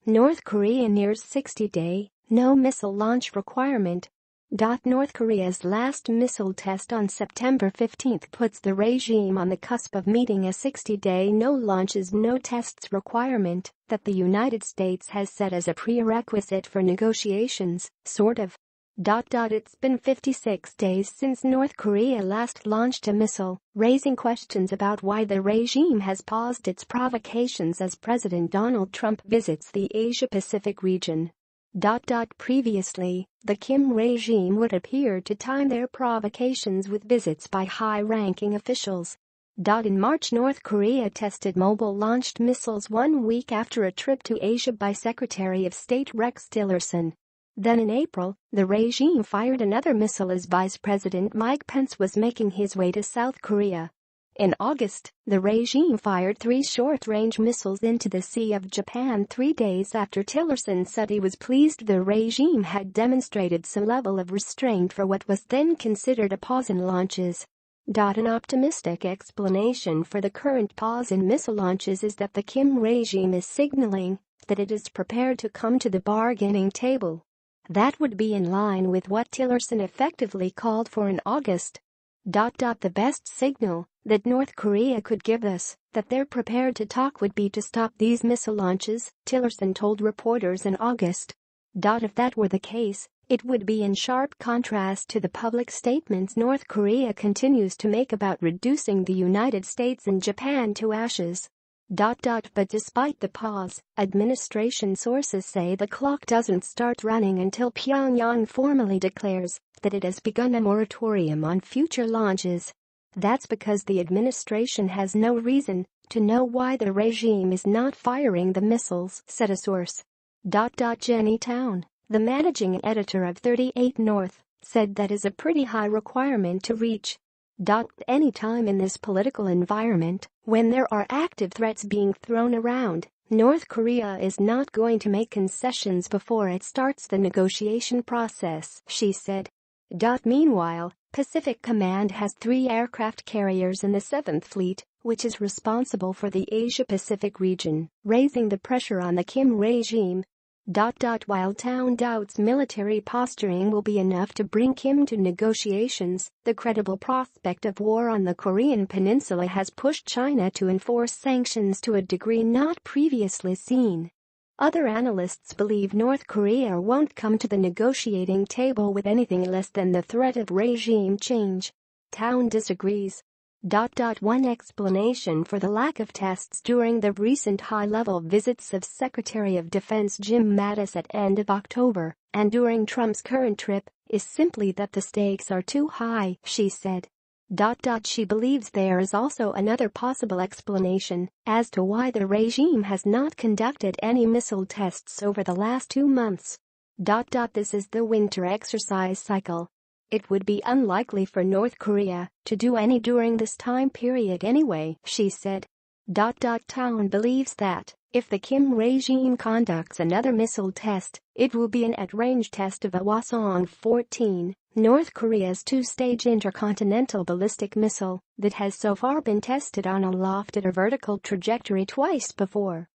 North Korea nears 60-day no-missile launch requirement. North Korea's last missile test on September 15 puts the regime on the cusp of meeting a 60-day no-launches no-tests requirement that the United States has set as a prerequisite for negotiations, sort of. It's been 56 days since North Korea last launched a missile, raising questions about why the regime has paused its provocations as President Donald Trump visits the Asia-Pacific region. Previously, the Kim regime would appear to time their provocations with visits by high-ranking officials. In March, North Korea tested mobile-launched missiles 1 week after a trip to Asia by Secretary of State Rex Tillerson. Then in April, the regime fired another missile as Vice President Mike Pence was making his way to South Korea. In August, the regime fired 3 short-range missiles into the Sea of Japan 3 days after Tillerson said he was pleased the regime had demonstrated some level of restraint for what was then considered a pause in launches. An optimistic explanation for the current pause in missile launches is that the Kim regime is signaling that it is prepared to come to the bargaining table. That would be in line with what Tillerson effectively called for in August. The best signal that North Korea could give us that they're prepared to talk would be to stop these missile launches, Tillerson told reporters in August. If that were the case, it would be in sharp contrast to the public statements North Korea continues to make about reducing the United States and Japan to ashes. But despite the pause, administration sources say the clock doesn't start running until Pyongyang formally declares that it has begun a moratorium on future launches. That's because the administration has no reason to know why the regime is not firing the missiles, said a source. Jenny Town, the managing editor of 38 North, said that is a pretty high requirement to reach. Any time in this political environment, when there are active threats being thrown around, North Korea is not going to make concessions before it starts the negotiation process, she said. Meanwhile, Pacific Command has 3 aircraft carriers in the 7th Fleet, which is responsible for the Asia-Pacific region, raising the pressure on the Kim regime. While Town doubts military posturing will be enough to bring Kim to negotiations, the credible prospect of war on the Korean peninsula has pushed China to enforce sanctions to a degree not previously seen. Other analysts believe North Korea won't come to the negotiating table with anything less than the threat of regime change. Town disagrees. One explanation for the lack of tests during the recent high-level visits of Secretary of Defense Jim Mattis at end of October and during Trump's current trip is simply that the stakes are too high, she said. She believes there is also another possible explanation as to why the regime has not conducted any missile tests over the last 2 months. This is the winter exercise cycle. It would be unlikely for North Korea to do any during this time period anyway, she said. Town believes that if the Kim regime conducts another missile test, it will be an at-range test of a Hwasong-14, North Korea's 2-stage intercontinental ballistic missile that has so far been tested on a loft at a vertical trajectory twice before.